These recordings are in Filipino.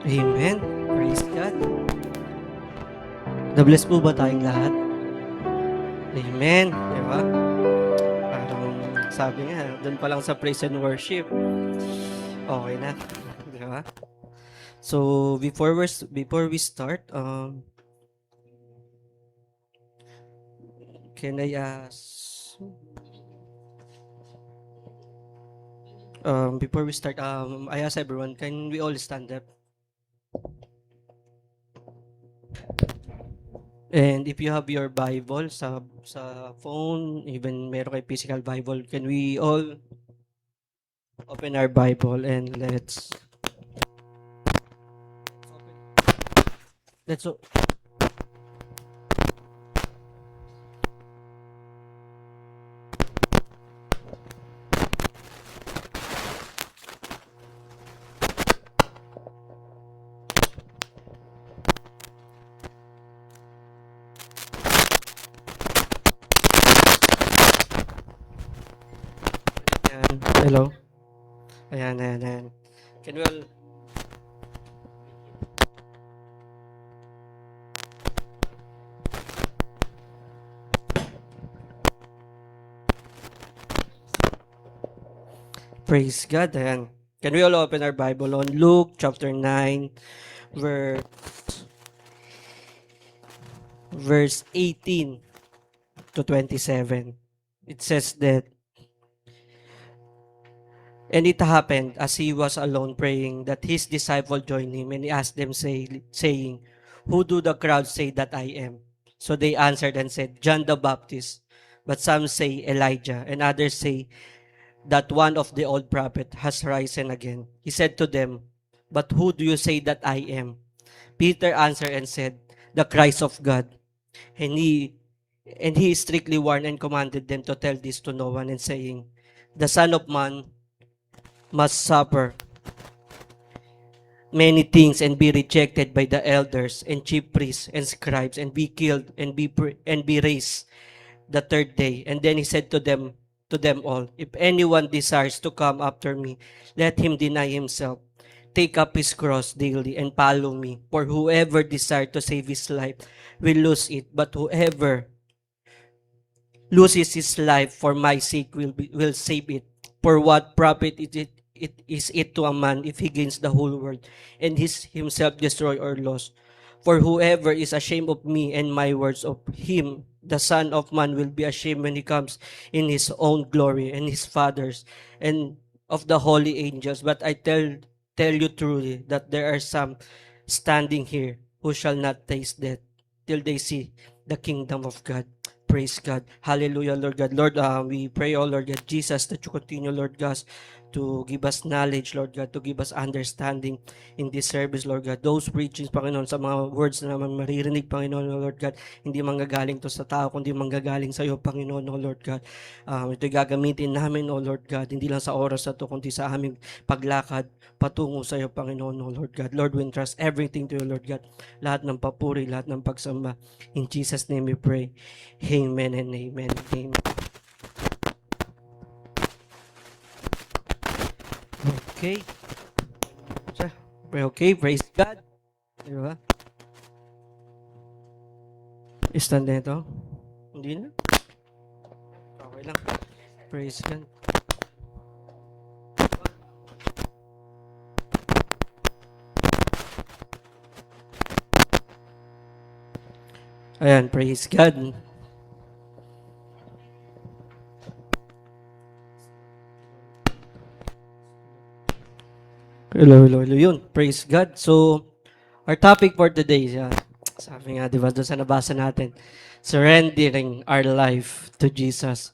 Amen. Praise God. Na-bless po ba tayong lahat? Amen. Di ba? Parang sabi nga, doon pa lang sa praise and worship, okay na. Di ba? So, before we start, can I ask, before we start, I ask everyone, can we all stand up? And if you have your Bible sa phone, even meron kayo physical Bible, can we all open our Bible and let's o- Ayan. Hello. Ayan. Can we all praise God? Ayan. Can we all open our Bible on Luke chapter 9, verse 18 to 27. It says that, and it happened as he was alone praying that his disciple joined him, and he asked them, saying, "Who do the crowd say that I am?" So they answered and said, "John the Baptist, but some say Elijah, and others say that one of the old prophet has risen again." He said to them, "But who do you say that I am?" Peter answered and said, "The Christ of God." And he strictly warned and commanded them to tell this to no one, and saying, "The Son of Man must suffer many things and be rejected by the elders and chief priests and scribes, and be killed and be raised the third day." And then he said to them all, "If anyone desires to come after me, let him deny himself, take up his cross daily, and follow me. For whoever desires to save his life will lose it, but whoever loses his life for my sake will save it. For what profit is it to a man if he gains the whole world and himself destroy or lose? For whoever is ashamed of me and my words, of him the Son of Man will be ashamed when he comes in his own glory and his Father's and of the holy angels. But I tell you truly that there are some standing here who shall not taste death till they see the kingdom of God." Praise God. Hallelujah, Lord God. Lord, we pray, oh Lord God, Jesus, that you continue, Lord God, to give us knowledge, Lord God, to give us understanding in this service, Lord God. Those preachings, Panginoon, sa mga words na naman maririnig, Panginoon, oh Lord God, hindi manggagaling to sa tao, kundi manggagaling sa iyo, Panginoon, oh Lord God. Ito'y gagamitin namin, oh Lord God, hindi lang sa oras na to, kundi sa aming paglakad patungo sa iyo, Panginoon, oh Lord God. Lord, we entrust everything to you, Lord God. Lahat ng papuri, lahat ng pagsamba. In Jesus' name we pray. Amen and amen. Amen. Okay. Okay, praise God. Diba? Stand nito? Hindi na? Okay lang. Praise God. Ayan, praise God. Hello. Yun, praise God. So, our topic for today is, sabi nga, di ba, doon sa nabasa natin, surrendering our life to Jesus.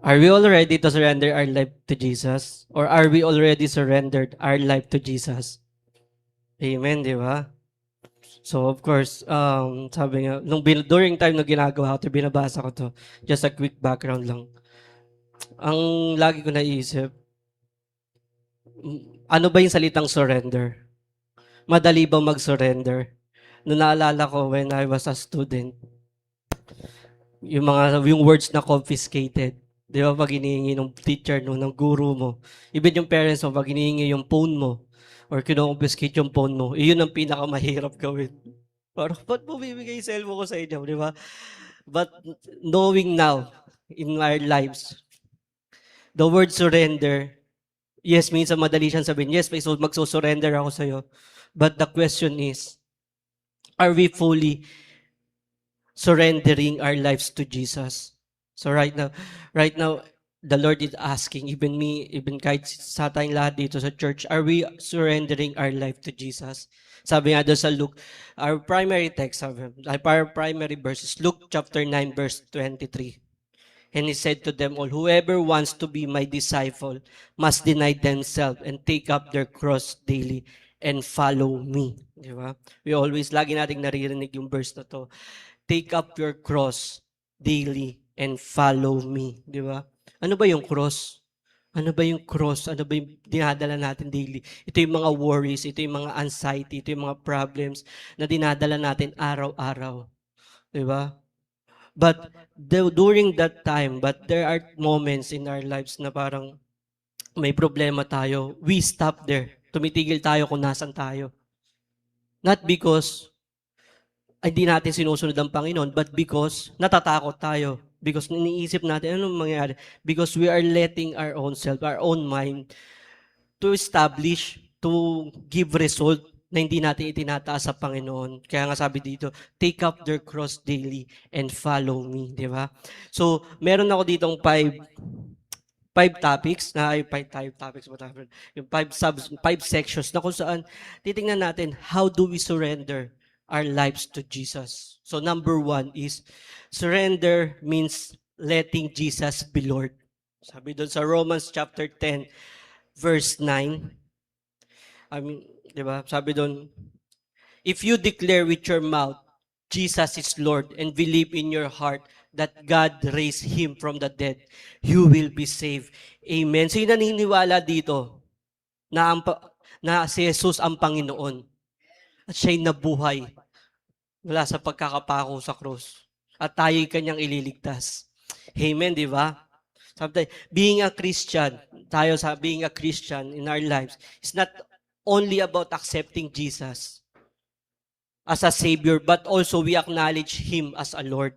Are we all ready to surrender our life to Jesus? Or are we already surrendered our life to Jesus? Amen, di ba? So, of course, sabi nga, during time na ginagawa ko ito, binabasa ko to, just a quick background lang. Ang lagi ko naisip, ano ba yung salitang surrender? Madali ba mag-surrender? Noong naalala ko when I was a student, yung words na confiscated, di ba, pag hinihingi ng teacher, no, ng guru mo, even yung parents mo, pag hinihingi yung phone mo, or kino-confiscate yung phone mo, yun ang pinakamahirap gawin. Parang, ba't mo bibigay yung cellphone ko sa inyo, di ba? But knowing now, in our lives, the word surrender, yes, minsan madali siyang sabihin, yes, magsusurrender ako sa'yo. But the question is, are we fully surrendering our lives to Jesus? So right now, the Lord is asking, even me, even kahit sa tayong lahat dito sa church, are we surrendering our life to Jesus? Sabi nga doon sa Luke, our primary text, our primary verse is Luke chapter 9, verse 23. And he said to them all, whoever wants to be my disciple must deny themselves and take up their cross daily and follow me. Di ba? We always, lagi nating naririnig yung verse na to. Take up your cross daily and follow me. Di ba? Ano ba yung cross? Ano ba yung cross? Ano ba yung dinadala natin daily? Ito yung mga worries, ito yung mga anxiety, ito yung mga problems na dinadala natin araw-araw. Di ba? But during that time, but there are moments in our lives na parang may problema tayo. We stop there. Tumitigil tayo kung nasan tayo. Not because hindi natin sinusunod ang Panginoon, but because natatakot tayo. Because iniisip natin, anong mangyayari? Because we are letting our own self, our own mind, to establish, to give result na hindi natin itinataas sa Panginoon. Kaya nga sabi dito, take up their cross daily and follow me. Di ba? So, meron ako ditong five topics na ay five topics whatever. Yung five sections na kung saan titingnan natin how do we surrender our lives to Jesus. So number 1 is surrender means letting Jesus be Lord. Sabi doon sa Romans chapter 10 verse 9. Di ba? Sabi doon, if you declare with your mouth Jesus is Lord and believe in your heart that God raised Him from the dead, you will be saved. Amen. So yung naniniwala dito na, na si Jesus ang Panginoon at siya'y nabuhay mula sa pagkakapako sa krus at tayo'y kanyang ililigtas. Amen, di ba? Sometimes, being a Christian, being a Christian in our lives is not only about accepting Jesus as a Savior, but also we acknowledge Him as a Lord.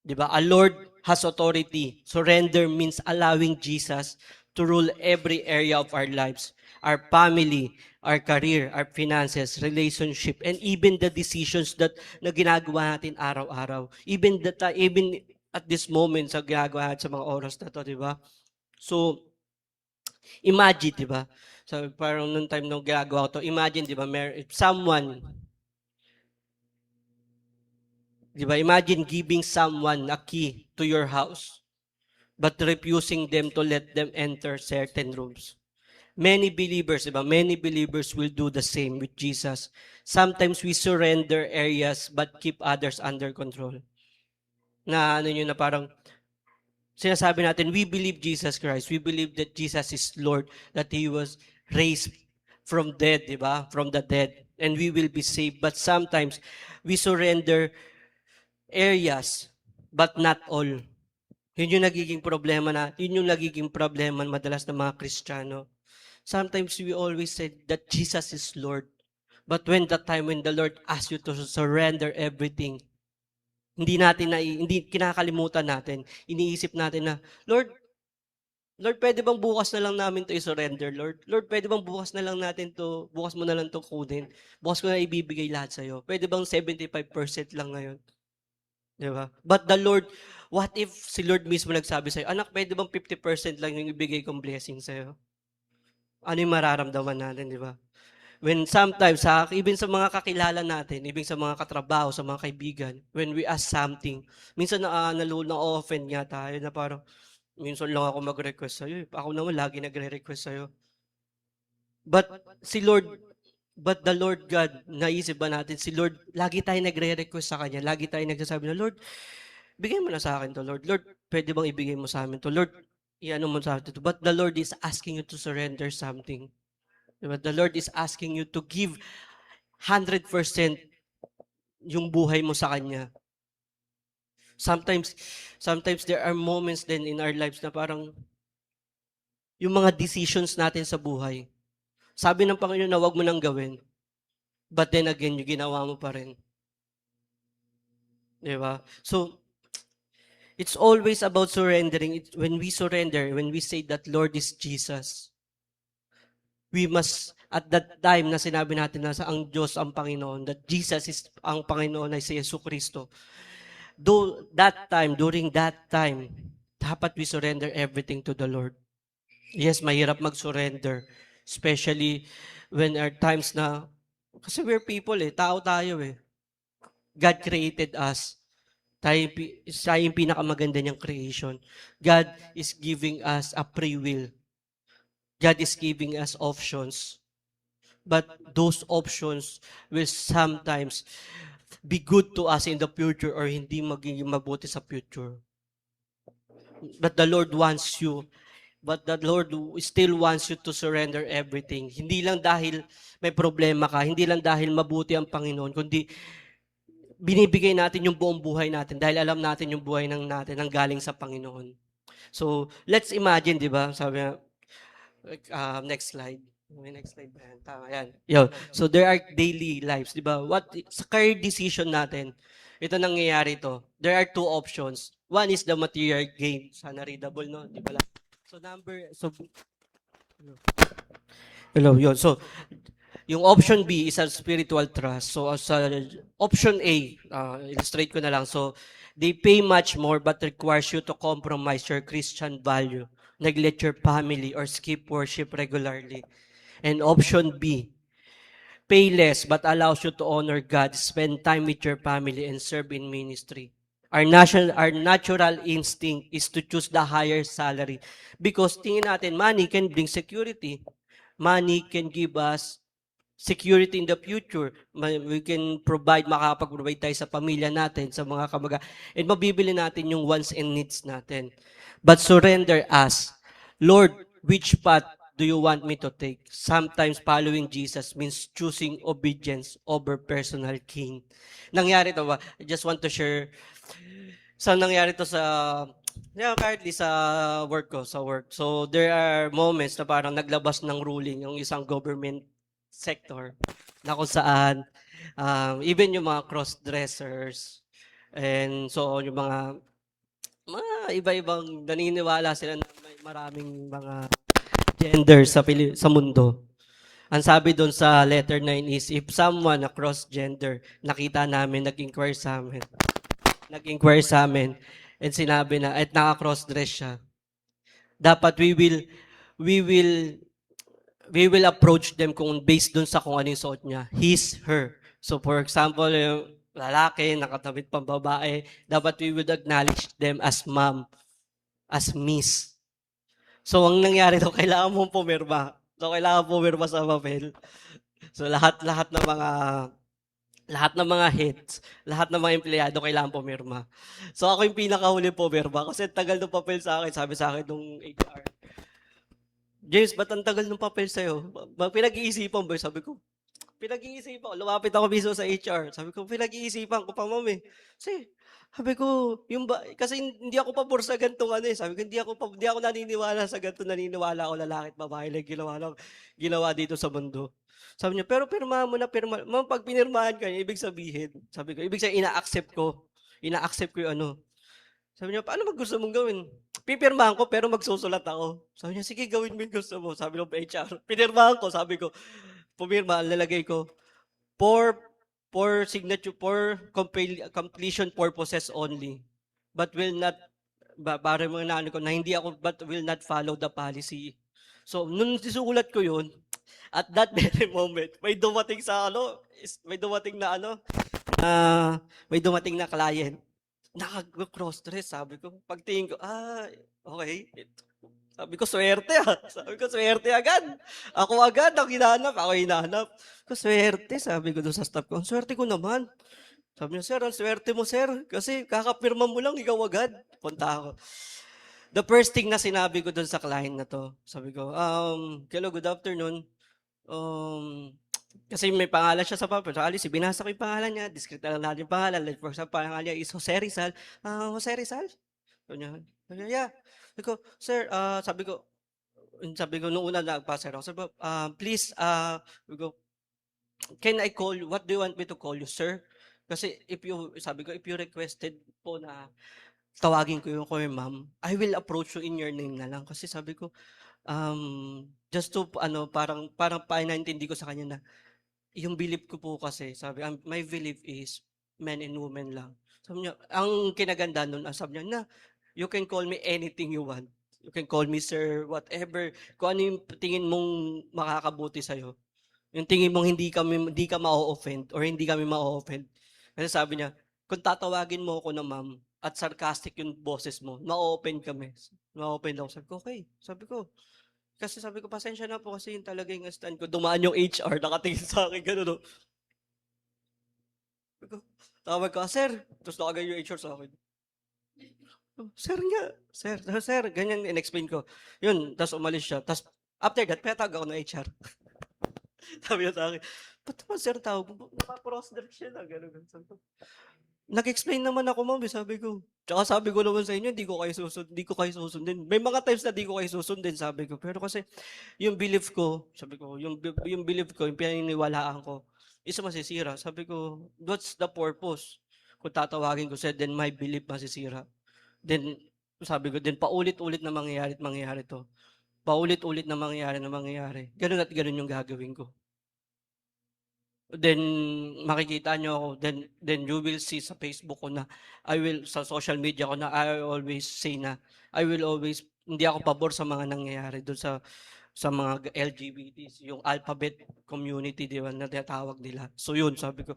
Diba? A Lord has authority. Surrender means allowing Jesus to rule every area of our lives. Our family, our career, our finances, relationship, and even the decisions na ginagawa natin araw-araw. Even at this moment sa ginagawa natin sa mga oras na to, di ba? So, imagine, di ba? So, parang nung time nung ginagawa ko to, imagine, di ba, if someone, di ba, imagine giving someone a key to your house, but refusing them to let them enter certain rooms. Many believers, diba? Many believers will do the same with Jesus. Sometimes we surrender areas but keep others under control. Na ano yun na parang sinasabi natin, we believe Jesus Christ. We believe that Jesus is Lord, that He was raised from dead, diba? From the dead. And we will be saved. But sometimes we surrender areas but not all. Yun yung nagiging problema madalas ng mga Kristiyano. Sometimes we always say that Jesus is Lord. But when the Lord asks you to surrender everything, hindi kinakalimutan natin. Iniisip natin na, Lord, pwede bang bukas na lang namin to i-surrender, Lord? Lord, pwede bang bukas mo na lang to kunin? Bukas ko na ibibigay lahat sa'yo. Pwede bang 75% lang ngayon? Diba? But the Lord, what if si Lord mismo nagsabi sa'yo, anak, pwede bang 50% lang yung ibigay kong blessing sa'yo? Ano yung mararamdaman natin, di ba? When sometimes, even sa mga kakilala natin, even sa mga katrabaho, sa mga kaibigan, when we ask something, minsan na-offend nga tayo na parang, minsan lang ako mag-request sa'yo. Ako naman lagi nagre-request sa'yo. But the Lord God, naisip ba natin, si Lord, lagi tayo nagre-request sa Kanya, lagi tayo nagsasabi na, Lord, bigay mo na sa akin to, Lord. Lord, pwede bang ibigay mo sa amin to? Lord, iano mo sa atin to. But the Lord is asking you to surrender something. Diba? The Lord is asking you to give 100% yung buhay mo sa Kanya. Sometimes there are moments then in our lives na parang yung mga decisions natin sa buhay, Sabi ng Panginoon na wag mo nang gawin. But then again, yung ginawa mo pa rin. Di ba? So, it's always about surrendering. When we surrender, when we say that Lord is Jesus, we must, at that time na sinabi natin na ang Diyos ang Panginoon, that Jesus is ang Panginoon ay si Yesu Cristo. During that time, dapat we surrender everything to the Lord. Yes, mahirap mag-surrender. Especially when are times na, kasi we're people tao tayo God created us. Tayo yung pinakamaganda niyang creation. God is giving us a free will. God is giving us options. But those options will sometimes be good to us in the future or hindi magiging mabuti sa future. But the Lord wants you, but the Lord still wants you to surrender everything. Hindi lang dahil may problema ka, hindi lang dahil mabuti ang Panginoon, kundi binibigay natin yung buong buhay natin dahil alam natin yung buhay natin ang galing sa Panginoon. So, let's imagine, di ba? Sabi nga, next slide. May next slide ba yan? Tama yan. Yo. So, there are daily lives, di ba? Sa career decision natin, ito nangyayari to. There are two options. One is the material gain. Sana readable, no? Di ba lang? Hello, yun. So, yung option B is a spiritual trust. So, sa option A, illustrate ko na lang. So, they pay much more but requires you to compromise your Christian value, neglect your family, or skip worship regularly. And option B, pay less but allows you to honor God, spend time with your family, and serve in ministry. Our natural instinct is to choose the higher salary because tingin natin, money can bring security. Money can give us security in the future. We can makakapag-provide tayo sa pamilya natin, sa mga kamag and mabibili natin yung wants and needs natin. But surrender us, Lord, which path do you want me to take? Sometimes following Jesus means choosing obedience over personal gain. Nangyari to ba? I just want to share. Saan nangyari to currently sa work ko, sa work. So, there are moments na parang naglabas ng ruling yung isang government sector na kung saan even yung mga cross-dressers and so yung mga iba-ibang naniniwala sila na may maraming mga gender sa mundo. Ang sabi doon sa letter 9 is, if someone na cross-gender, nakita namin, nag-inquire sa amin, and sinabi na, at naka-cross-dress siya, dapat we will approach them kung based doon sa kung ano yung suot niya. His, her. So for example, yung lalaki, nakatabit pang babae, dapat we would acknowledge them as ma'am, as miss. So ang nangyari to, kailangan mong pumirma. So kailangan pumirma sa papel. So lahat ng mga heads, lahat ng mga empleyado kailangan pumirma. So ako yung pinakahuli pumirma kasi tagal ng papel sa akin. Sabi sa akin nung HR, James, ba't ang tagal ng papel sa'yo? Pinag-iisipan ba? Sabi ko, pinag-iisipan ko. Lumapit ako mismo sa HR. Sabi ko, pinag-iisipan ko pa, ma'am sabi ko, kasi hindi ako pabor sa ganitong Sabi ko, hindi ako naniniwala sa ganito. Naniniwala ako lalaki at babae lang ginawa dito sa mundo. Sabi niya, pero pirmahan mo na, Ma'am, pag pinirmahan ka, ibig sabihin, sabi ko, ibig sabihin, ina-accept ko yung Sabi niya, paano gusto mong gawin? Pipirmahan ko pero magsusulat ako. Sabi niya, sige, gawin mo yung gusto mo. Sabi ng HR. Pinirmahan ko, sabi ko, pumirma, lalagay ko, for signature, for completion purposes only. But will not, para mga naano ko, na hindi ako, but will not follow the policy. So, nung sisulat ko yun, at that very moment, may dumating na client. Naka-cross-dress, sabi ko. Pagtingin ko, okay. Sabi ko, swerte agad. Ako agad, ako hinahanap. Swerte, sabi ko doon sa staff ko. Swerte ko naman. Sabi niya, sir, ang swerte mo, sir. Kasi kakapirma mo lang, ikaw agad. Punta ako. The first thing na sinabi ko doon sa client na to, sabi ko, hello, good afternoon. Kasi may pangalan siya sa papel. So, alis, binasa ko yung pangalan niya. Discreet na lang natin yung pangalan. Like, for example, pangalan niya is Jose Rizal. Jose Rizal? Sabi niya, yeah. Sabi ko, sir, sabi ko, sabi ko, nung una nagpasa ako, sabi ko, please, sabi ko, can I call you? What do you want me to call you, sir? Kasi sabi ko, if you requested po na tawagin ko yung ma'am, I will approach you in your name na lang. Kasi sabi ko, just to, parang painaintindi ko sa kanya na, yung belief ko po kasi, sabi, my belief is men and women lang. Sabi niya, ang kinaganda nun, sabi niya, na, you can call me anything you want. You can call me sir, whatever. Kung ano yung tingin mong makakabuti sa'yo. Yung tingin mong hindi ka ma-offend or hindi kami ma-offend. Kasi sabi niya, kung tatawagin mo ako na ma'am at sarcastic yung boses mo, ma-open kami. Ma-open ako. Sabi ko, okay. Sabi ko, pasensya na po kasi yun talaga yung stand ko. Dumaan yung HR, nakatingin sa akin, gano'n, no? Sabi ko, tawag ka, sir. Tapos nakagay yung HR sa akin. Sir nga, sir, ganyan in-explain ko. Yun, tapos umalis siya. Tapos, after that, pinatawag ako ng HR. Sabi niya sa akin, ba't naman sir tawag mo? Napaprosder siya na, gano'n. Nag-explain naman ako, ma'am, sabi ko. Tsaka sabi ko naman sa inyo, hindi ko kayo susundin. May mga times na di ko kayo susundin, sabi ko. Pero kasi, yung belief ko, sabi ko, yung belief ko, yung pinaniniwalaan ko, is masisira. Sabi ko, what's the purpose? Kung tatawagin ko siya, then my belief masisira. Then, sabi ko, then paulit-ulit na mangyayari to. Paulit-ulit na mangyayari. Ganun at ganun yung gagawin ko. Then, makikita nyo ako, then you will see sa Facebook ko na, sa social media ko na, I always say na, hindi ako pabor sa mga nangyayari doon sa mga LGBTs, yung alphabet community, di ba, na tinatawag nila. So yun, sabi ko.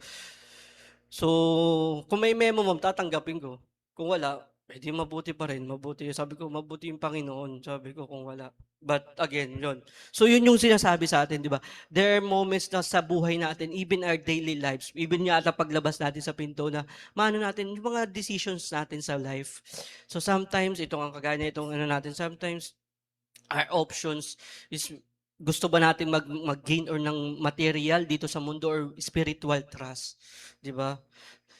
So, kung may memo, ma'am, tatanggapin ko. Kung wala, di mabuti pa rin. Sabi ko, mabuti yung Panginoon. Sabi ko, kung wala. But again, yun. So yun yung sinasabi sa atin, di ba? There are moments na sa buhay natin, even our daily lives, even yata paglabas natin sa pinto na, maano natin, yung mga decisions natin sa life. So sometimes, sometimes, our options is, gusto ba natin mag-gain or ng material dito sa mundo or spiritual trust? Di ba?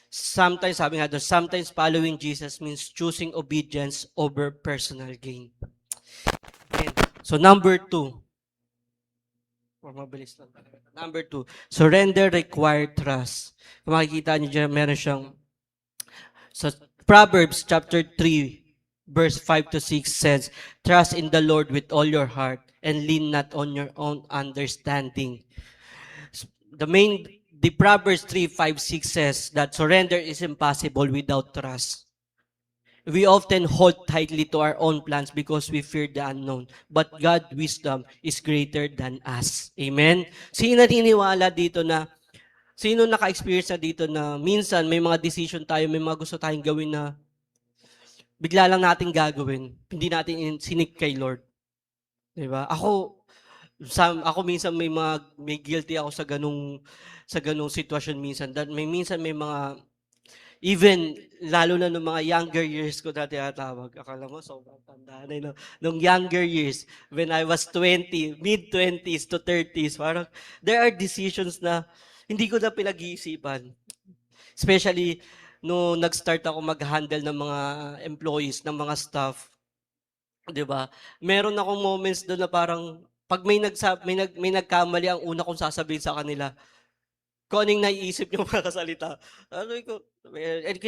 Sometimes, sabi nga doon, sometimes following Jesus means choosing obedience over personal gain. Okay. So number 2, mabilis lang talaga. Number 2, surrender required trust. Kung makikita niyo dyan, meron siyang, so Proverbs chapter 3, verse 5 to 6 says, trust in the Lord with all your heart and lean not on your own understanding. The Proverbs 3, 5, 6 says that surrender is impossible without trust. We often hold tightly to our own plans because we fear the unknown. But God's wisdom is greater than us. Amen? Sino naka-experience na dito na minsan may mga decision tayo, may mga gusto tayong gawin na bigla lang natin gagawin. Hindi natin sinik kay Lord. Diba? Ako minsan may guilty ako sa ganung sitwasyon minsan. Minsan may mga, even lalo na nung mga younger years ko na tinatawag. Akala mo sobrang tanda na no? Nung younger years, when I was 20, mid-20s to 30s, parang there are decisions na hindi ko na pinag-iisipan. Especially no nag-start ako mag-handle ng mga employees, ng mga staff. 'Di ba? Meron akong moments doon na parang pag may nagkamali, ang una kong sasabihin sa kanila, kung anong naiisip yung mga kasalita.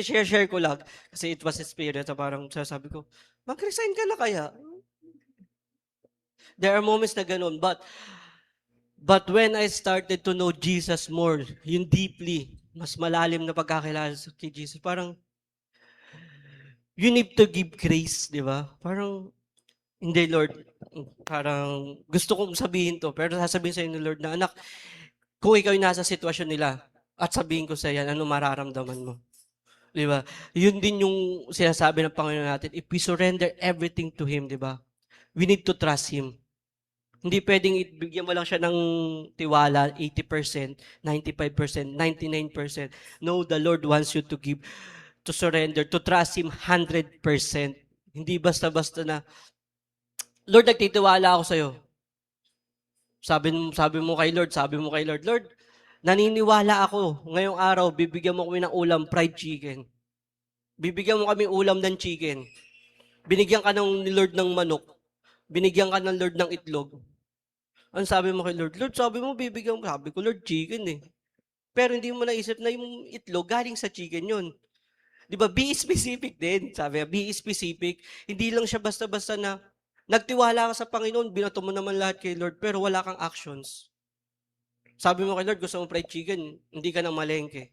Share ko lang, kasi it was experience, parang sasabi ko, mag-resign ka na kaya? There are moments na ganun, but when I started to know Jesus more, yung deeply, mas malalim na pagkakilala kay Jesus, parang, you need to give grace, di ba? Parang, hindi Lord, parang gusto kong sabihin to, pero sasabihin sa inyo Lord na, anak, kung ikaw yung nasa sitwasyon nila, at sabihin ko sa yan, ano mararamdaman mo? Di ba? Yun din yung sinasabi ng Panginoon natin, if we surrender everything to Him, di ba? We need to trust Him. Hindi pwedeng ibigyan mo lang siya ng tiwala, 80%, 95%, 99%. No, the Lord wants you to surrender, to trust Him 100%. Hindi basta-basta na, Lord, nagtitiwala ako sa'yo. Sabi mo kay Lord, Lord, naniniwala ako, ngayong araw, bibigyan mo kami ng ulam, fried chicken. Bibigyan mo kami ulam ng chicken. Binigyan ka ni Lord ng manok. Binigyan ka ng Lord ng itlog. Ang sabi mo kay Lord, Lord, sabi mo bibigyan mo. Sabi ko, Lord, chicken eh. Pero hindi mo naisip na yung itlog galing sa chicken yun. Di ba? Be specific din. Sabi, be specific. Hindi lang siya basta-basta na nagtiwala ka sa Panginoon, binato mo naman lahat kay Lord, pero wala kang actions. Sabi mo kay Lord, gusto mo fried chicken, hindi ka na malengke.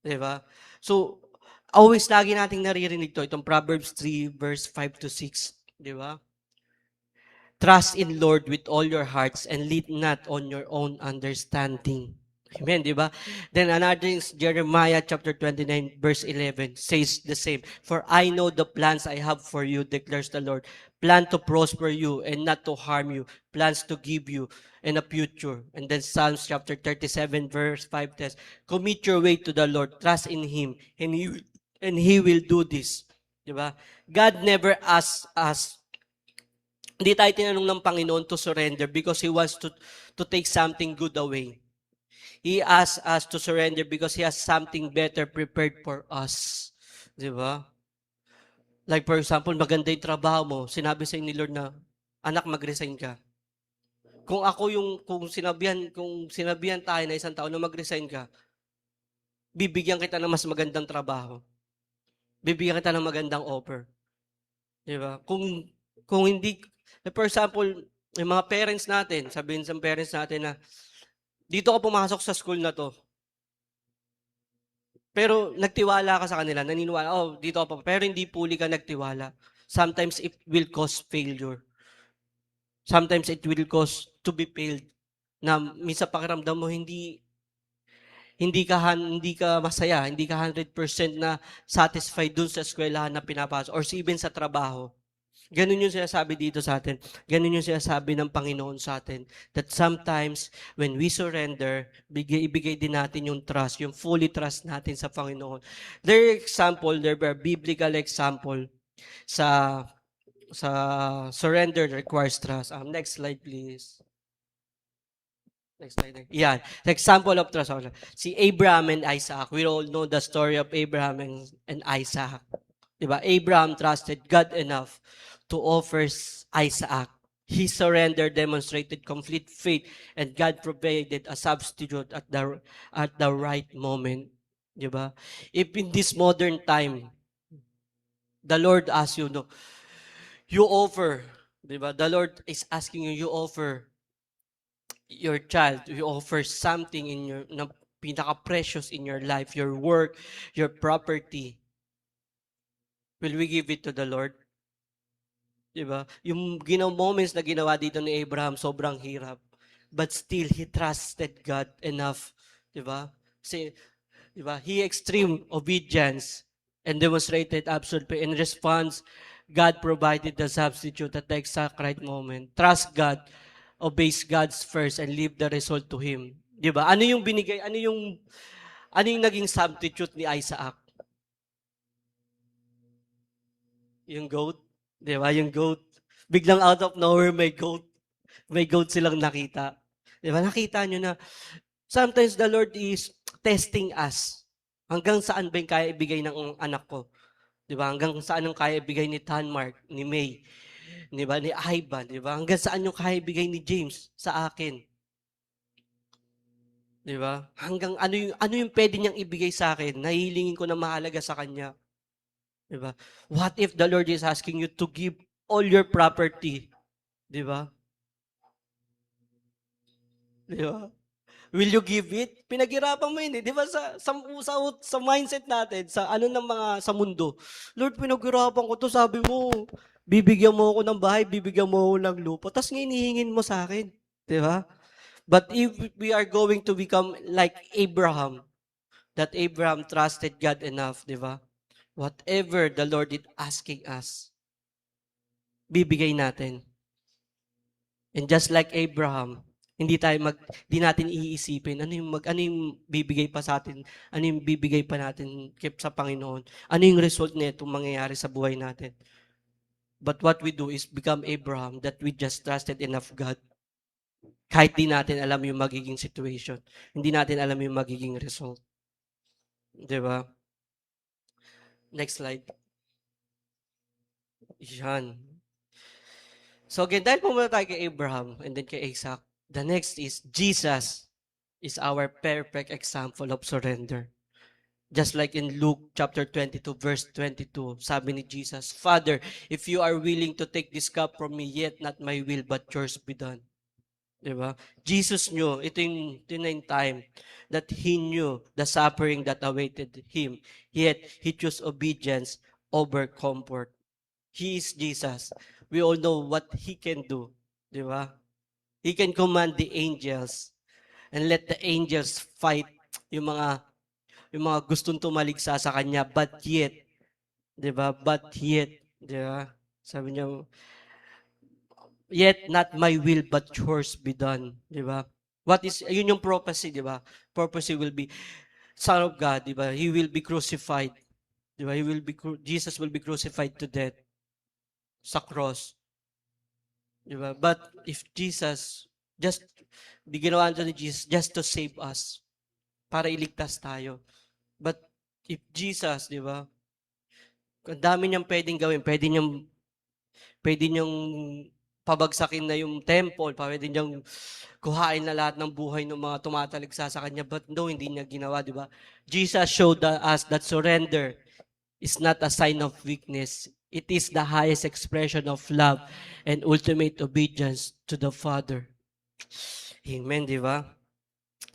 Di ba? So, always lagi nating naririnig to. Itong Proverbs 3, verse 5 to 6. Di ba? Trust in Lord with all your hearts and lead not on your own understanding. Amen, di ba? Then another is Jeremiah chapter 29 verse 11 says the same. For I know the plans I have for you, declares the Lord. Plan to prosper you and not to harm you. Plans to give you in a future. And then Psalms chapter 37 verse 5 says, commit your way to the Lord. Trust in Him and He will do this. Di ba? God never asks us, hindi tayo tinanong ng Panginoon to surrender because He wants to take something good away. He asks us to surrender because He has something better prepared for us. Di ba? Like for example, maganda yung trabaho mo, sinabi sa ni Lord na, anak, mag-resign ka. Kung sinabihan tayo na isang tao na mag-resign ka, bibigyan kita ng mas magandang trabaho. Bibigyan kita ng magandang offer. Di ba? Kung hindi, for example, yung mga parents natin, sabihin sa parents natin na, dito ka pumasok sa school na to. Pero nagtiwala ka sa kanila, naniniwala, oh, dito ka pa. Pero hindi fully ka nagtiwala. Sometimes it will cause failure. Sometimes it will cause to be failed. Na minsan pakiramdam mo hindi ka masaya, hindi ka 100% na satisfied dun sa eskwelahan na pinapasok or even sa trabaho. Ganun yung sinasabi dito sa atin. Ganun yung sinasabi ng Panginoon sa atin. That sometimes, when we surrender, ibigay din natin yung trust, yung fully trust natin sa Panginoon. There are biblical example sa surrender requires trust. Next slide, please. Next slide. Yan. The example of trust. Si Abraham and Isaac. We all know the story of Abraham and Isaac. Diba? Abraham trusted God enough to offer Isaac. He surrendered, demonstrated complete faith, and God provided a substitute at the right moment. Diba? If in this modern time, the Lord asks you, no, you offer, diba? The Lord is asking you, you offer your child, you offer something in your, na pinaka-precious in your life, your work, your property. Will we give it to the Lord? Diba? Yung moments na ginawa dito ni Abraham, sobrang hirap. But still, he trusted God enough. Diba? Kasi, diba? He extreme obedience and demonstrated absolute faith. In response, God provided the substitute at the exact right moment. Trust God, obeys God's first, and leave the result to Him. Diba? Ano yung binigay, ano yung naging substitute ni Isaac? Yung goat? Di ba? Yung goat. Biglang out of nowhere, may goat. May goat silang nakita. Di ba? Nakita nyo na sometimes the Lord is testing us. Hanggang saan ba yung kaya ibigay ng anak ko? Di ba? Hanggang saan yung kaya ibigay ni Tanmark, ni May, di ba? Ni Ivan, di ba? Hanggang saan yung kaya ibigay ni James sa akin? Di ba? Hanggang ano yung pwede niyang ibigay sa akin? Nahihilingin ko na mahalaga sa kanya. Diba? What if the Lord is asking you to give all your property? Diba? Diba? Will you give it? Pinaghirapan mo yun eh. Di ba sa mindset natin, sa ano ng mga sa mundo, Lord, pinaghirapan ko to, sabi mo, bibigyan mo ako ng bahay, bibigyan mo ako ng lupa, tapos ngayon hihingin mo sa akin. Di ba? But if we are going to become like Abraham, that Abraham trusted God enough, di ba? Whatever the Lord is asking us, bibigay natin. And just like Abraham, hindi natin iisipin ano yung bibigay pa sa atin, ano yung bibigay pa natin sa Panginoon, ano yung result nito mangyayari sa buhay natin. But what we do is become Abraham, that we just trusted enough God. Kahit di natin alam yung magiging situation, hindi natin alam yung magiging result. 'Di ba? Next slide. Yan. So again, dahil pumunta tayo kay Abraham and then kay Isaac, the next is Jesus is our perfect example of surrender. Just like in Luke chapter 22, verse 22, sabi ni Jesus, Father, if you are willing to take this cup from me, yet not my will, but yours be done. Diba? Jesus knew, ito na yung time that He knew the suffering that awaited Him. Yet, He chose obedience over comfort. He is Jesus. We all know what He can do. Diba? He can command the angels and let the angels fight yung mga gustong tumaligsa sa Kanya. But yet, diba? But yet, diba? Sabi niya, yet not my will but yours be done, di ba? What is yun yung prophecy, di ba? Prophecy will be Son of God, di ba? He will be crucified, di ba? Jesus will be crucified to death sa cross, di ba? But if Jesus just di ginawa ni Jesus just to save us, para iligtas tayo. But if Jesus, di ba? Ang dami niyang pwedeng gawin, pwede niyang pabagsakin na yung temple, pwede niyang kuhain na lahat ng buhay ng mga tumataligsa sa kanya. But no, hindi niya ginawa, di ba? Jesus showed us that surrender is not a sign of weakness. It is the highest expression of love and ultimate obedience to the Father. Amen, di ba?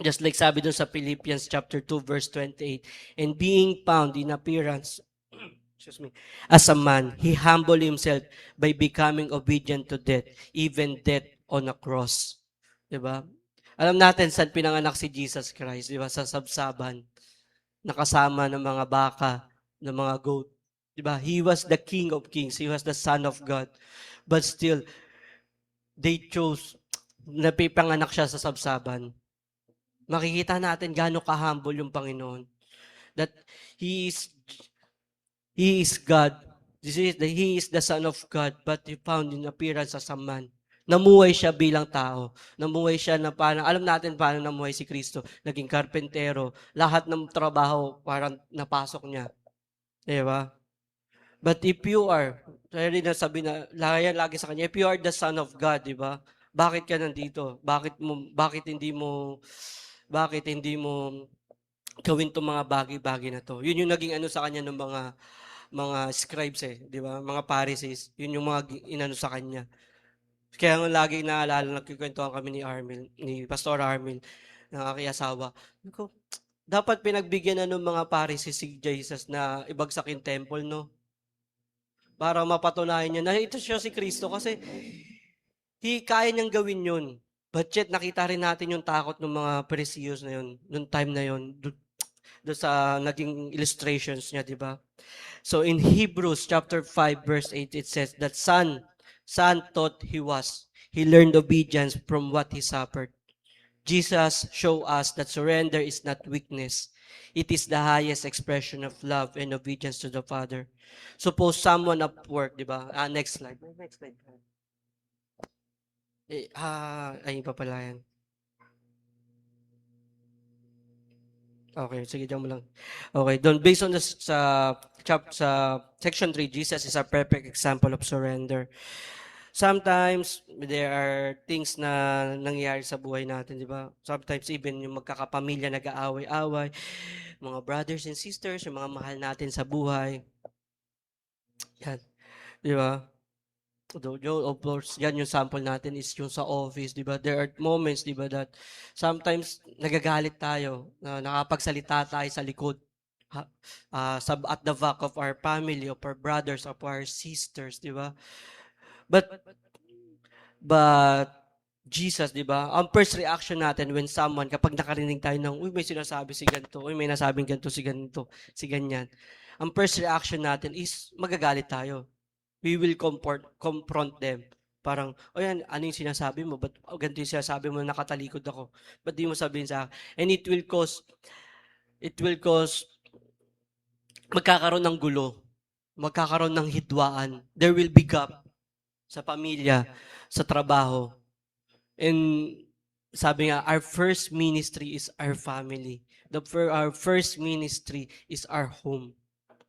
Just like sabi dun sa Philippians chapter 2 verse 28, and being found in appearance excuse me, as a man, he humbled himself by becoming obedient to death, even death on a cross. Diba? Alam natin saan pinanganak si Jesus Christ, diba? Sa sabsaban, nakasama ng mga baka, ng mga goat. Diba? He was the King of Kings. He was the Son of God. But still, they chose, napipanganak siya sa sabsaban. Makikita natin gaano ka-humble yung Panginoon. That He is God. He is the Son of God, but He found in appearance as a man. Namuhay siya bilang tao. Namuhay siya na parang, alam natin paano namuhay si Kristo. Naging karpentero. Lahat ng trabaho parang napasok niya. Diba? But if you are, kaya rin nasabi na, lagi sa kanya, if you are the Son of God, diba? Bakit ka nandito? Bakit hindi mo gawin itong mga bagay-bagay na to? Yun yung naging ano sa kanya ng mga scribes di ba? Mga Pharisees, yun yung mga inano sa kanya. Kaya nga lagi naalala, nagkikwentuhan kami ni Pastor Armil, ng aking asawa. Ko, dapat pinagbigyan na ng mga Pharisees si Jesus na ibagsak yung temple, no? Para mapatunayan niya na ito siya si Kristo kasi kaya niyang gawin yun. But yet, nakita rin natin yung takot ng mga Pharisees na yun, noong time na yun, doon sa naging illustrations niya, di ba? So in Hebrews chapter 5 verse 8 it says that son thought he learned obedience from what he suffered. Jesus showed us that surrender is not weakness. It is the highest expression of love and obedience to the Father. Suppose someone at work, di ba? Next slide. Next slide. Ayun pa pala yan. Okay, sige, diyan mo lang. Okay, based on sa section 3, Jesus is a perfect example of surrender. Sometimes, there are things na nangyayari sa buhay natin, di ba? Sometimes, even yung magkakapamilya nag-aaway-away, mga brothers and sisters, yung mga mahal natin sa buhay. Yan, di ba? Of course, yan yung sample natin is yung sa office, di ba? There are moments, di ba, that sometimes nagagalit tayo, nakapagsalita tayo sa likod, at the back of our family, of our brothers, of our sisters, di ba? But Jesus, di ba? Ang first reaction natin when someone, kapag nakarinig tayo ng, may sinasabi si ganito, may nasabing ganito, si ganyan. Ang first reaction natin is magagalit tayo. We will confront them. Parang, yan, ano yung sinasabi mo? Ba't ganito yung sinasabi mo, nakatalikod ako? Ba't di mo sabihin sa akin? And it will cause, magkakaroon ng gulo. Magkakaroon ng hidwaan. There will be gap sa pamilya, sa trabaho. And sabi nga, our first ministry is our family. Our first ministry is our home.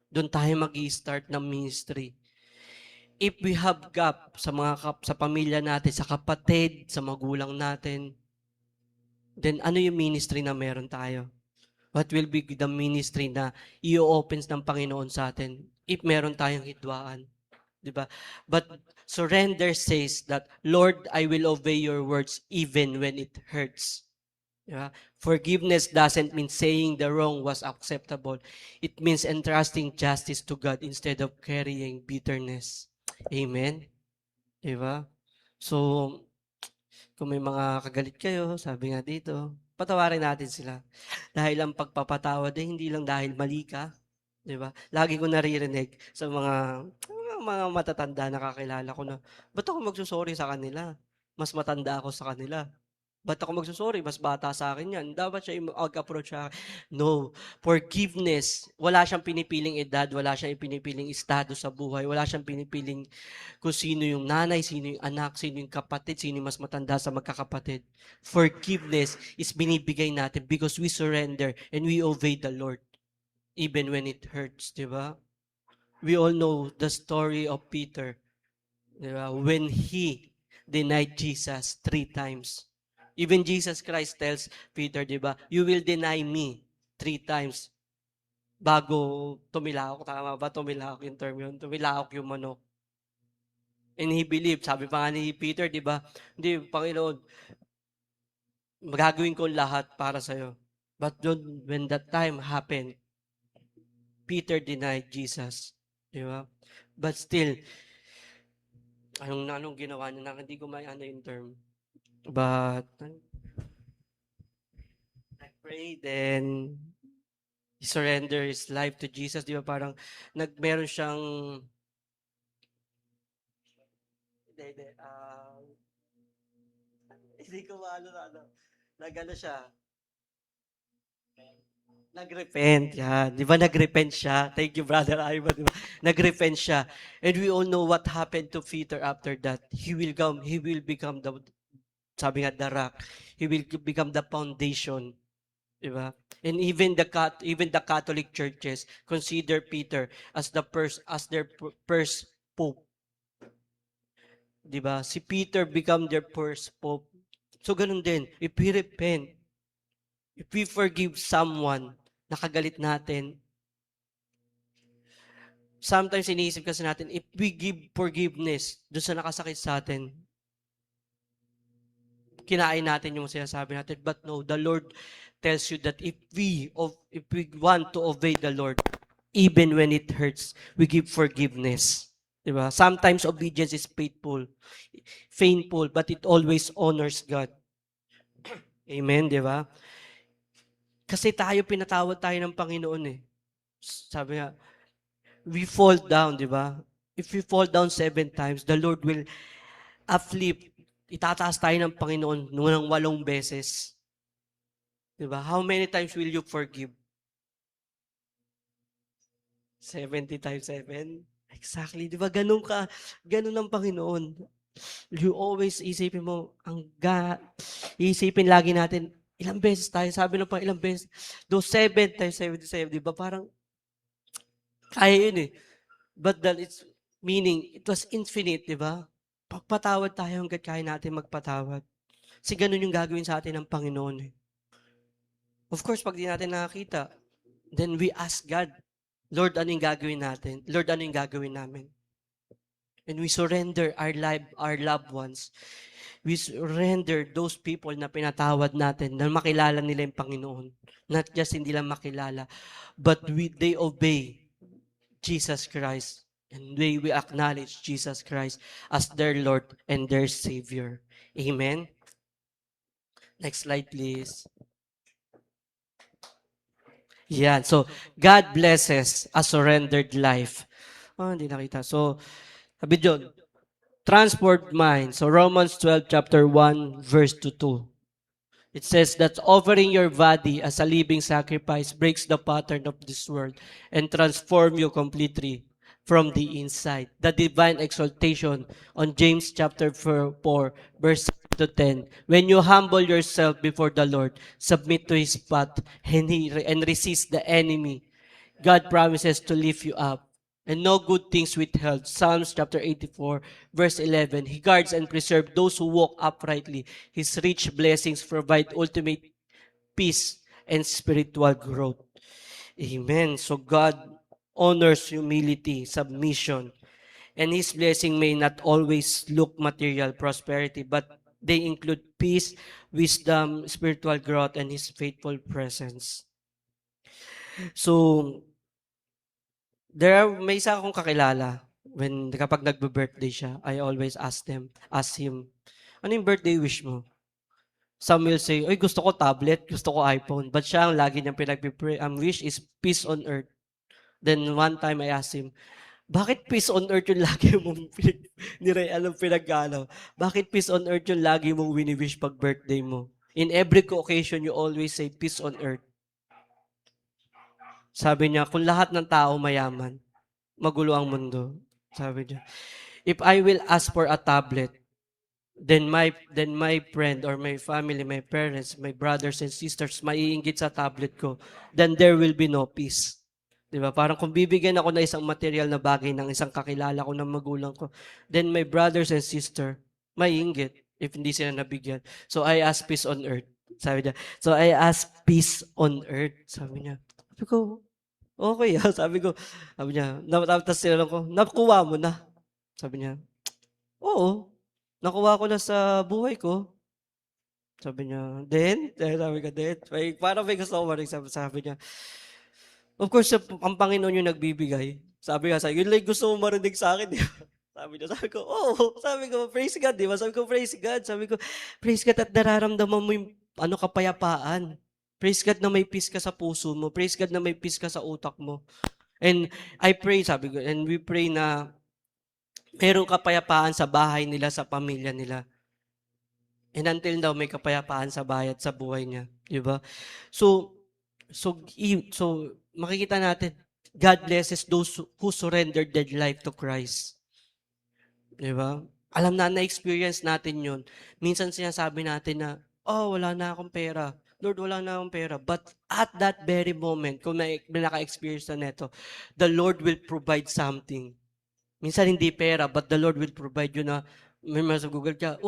Doon tayo mag-i-start ng ministry. if we have gap sa sa pamilya natin, sa kapatid, sa magulang natin, then ano yung ministry na meron tayo? What will be the ministry na i-opens ng Panginoon sa atin if meron tayong hidwaan? Diba? But surrender says that, Lord, I will obey your words even when it hurts. Diba? Forgiveness doesn't mean saying the wrong was acceptable. It means entrusting justice to God instead of carrying bitterness. Amen? Diba? So, kung may mga kagalit kayo, sabi nga dito, patawarin natin sila. Dahil ang pagpapatawad ay hindi lang dahil mali ka, di ba? Lagi ko naririnig sa mga matatanda na kakilala ko na, ba't ako magsusorry sa kanila? Mas matanda ako sa kanila. Ba't ako magsusorry? Mas bata sa akin yan. Dapat siya mag-approach sa akin. No. Forgiveness. Wala siyang pinipiling edad. Wala siyang pinipiling estado sa buhay. Wala siyang pinipiling kung sino yung nanay, sino yung anak, sino yung kapatid, sino yung mas matanda sa magkakapatid. Forgiveness is binibigay natin because we surrender and we obey the Lord even when it hurts, di ba? We all know the story of Peter, di ba? When he denied Jesus 3 times. Even Jesus Christ tells Peter, di ba, you will deny me 3 times bago tumilahok. Tama ba? Tumilahok yung term yun. Tumilahok yung manok. And he believed. Sabi pa nga ni Peter, di ba, hindi, Panginoon, magagawin ko lahat para sa'yo. But when that time happened, Peter denied Jesus. Di ba? But still, anong ginawa niya na hindi ko may yung term. But I pray then he surrender his life to Jesus. Di ba parang meron siyang hindi ko maano na nagano siya. Nagrepent, yan. Di ba nagrepent siya? Thank you, Brother Ivan. Diba? Nagrepent siya. And we all know what happened to Peter after that. He will become the, sabi nga, the rock. He will become the foundation. Diba? And even the Catholic churches consider Peter as their first pope. Diba? Si Peter become their first pope. So ganun din, if we repent, if we forgive someone, nakagalit natin, sometimes iniisip kasi natin, if we give forgiveness doon sa nakasakit sa atin, kinain natin yung sinasabi natin. But no, the Lord tells you that if we want to obey the Lord, even when it hurts, we give forgiveness. Diba? Sometimes obedience is painful, but it always honors God. Amen, di ba? Kasi pinatawad tayo ng Panginoon eh. Sabi nga, we fall down, di ba? If we fall down 7 times, the Lord will uplift. Itataas tayo ng Panginoon ng 8 beses. Di ba? How many times will you forgive? 70 times 7? Exactly. Di ba? Ganun ang Panginoon. You always isipin mo, isipin lagi natin, ilang beses tayo, sabi pa ilang beses, those 7 times 77, di ba? Parang, kaya yun eh. But it's meaning, it was infinite, di ba? Pagpatawad tayo hanggat kaya natin magpatawad. Kasi ganun yung gagawin sa atin ng Panginoon eh. Of course, pag di natin nakakita, then we ask God, Lord, ano yung gagawin natin? Lord, ano yung gagawin namin? And we surrender our loved ones. We surrender those people na pinatawad natin na makilala nila yung Panginoon. Not just hindi lang makilala, but they obey Jesus Christ. And we acknowledge Jesus Christ as their Lord and their Savior. Amen? Next slide, please. Yeah, so God blesses a surrendered life. Oh, hindi nakita. So, sabi dyan, transformed mind. So Romans 12 chapter 1 verse 2. It says that offering your body as a living sacrifice breaks the pattern of this world and transform you completely from the inside. The divine exaltation on James chapter 4 verse 7 to 10. When you humble yourself before the Lord, submit to His path and resist the enemy, God promises to lift you up and no good things withheld. Psalms chapter 84, verse 11. He guards and preserves those who walk uprightly. His rich blessings provide ultimate peace and spiritual growth. Amen. So God honors humility, submission, and His blessing may not always look material prosperity, but they include peace, wisdom, spiritual growth, and His faithful presence. So, may isa akong kakilala, kapag nagbe-birthday siya, I always ask him, ano yung birthday wish mo? Some will say, oy, gusto ko tablet, gusto ko iPhone. But siya, ang lagi niyang pinagpipray, wish is peace on earth. Then one time I asked him, bakit peace on earth yung lagi mong pinag-ano? Bakit peace on earth yung lagi mong wini-wish pag birthday mo? In every occasion, you always say peace on earth. Sabi niya, kung lahat ng tao mayaman, magulo ang mundo. Sabi niya, if I will ask for a tablet, then my friend or my family, my parents, my brothers and sisters, maiinggit sa tablet ko, then there will be no peace. Diba? Parang kung bibigyan ako ng isang material na bagay ng isang kakilala ko, ng magulang ko, then my brothers and sister, maiinggit if hindi sila nabigyan. So I ask peace on earth. Sabi niya. So I ask peace on earth. Sabi niya. Sabi ko, okay. Sabi niya, tapos sinanong ko, nakuha mo na. Sabi niya, oo. Nakuha ko na sa buhay ko. Sabi niya, then? Sabi ko, then? Parang may gusto ko marinig. Sabi niya, of course, ang Panginoon yung nagbibigay. Sabi nga yun lang gusto mo marinig sa akin, di ba? Sabi ko, oo. Sabi ko, praise God, di ba? Sabi ko, praise God. Sabi ko, praise God at nararamdaman mo yung kapayapaan. Praise God na may peace ka sa puso mo. Praise God na may peace ka sa utak mo. And I pray, sabi ko, and we pray na merong kapayapaan sa bahay nila, sa pamilya nila. And until now, may kapayapaan sa bahay at sa buhay niya. Di ba? So, makikita natin, God blesses those who surrendered their life to Christ. Di ba? Alam na-experience natin yun. Minsan sinasabi natin na, wala na akong pera. Lord, wala na akong pera. But at that very moment, kung may naka-experience na neto, the Lord will provide something. Minsan hindi pera, but the Lord will provide you na, may sa Google ka,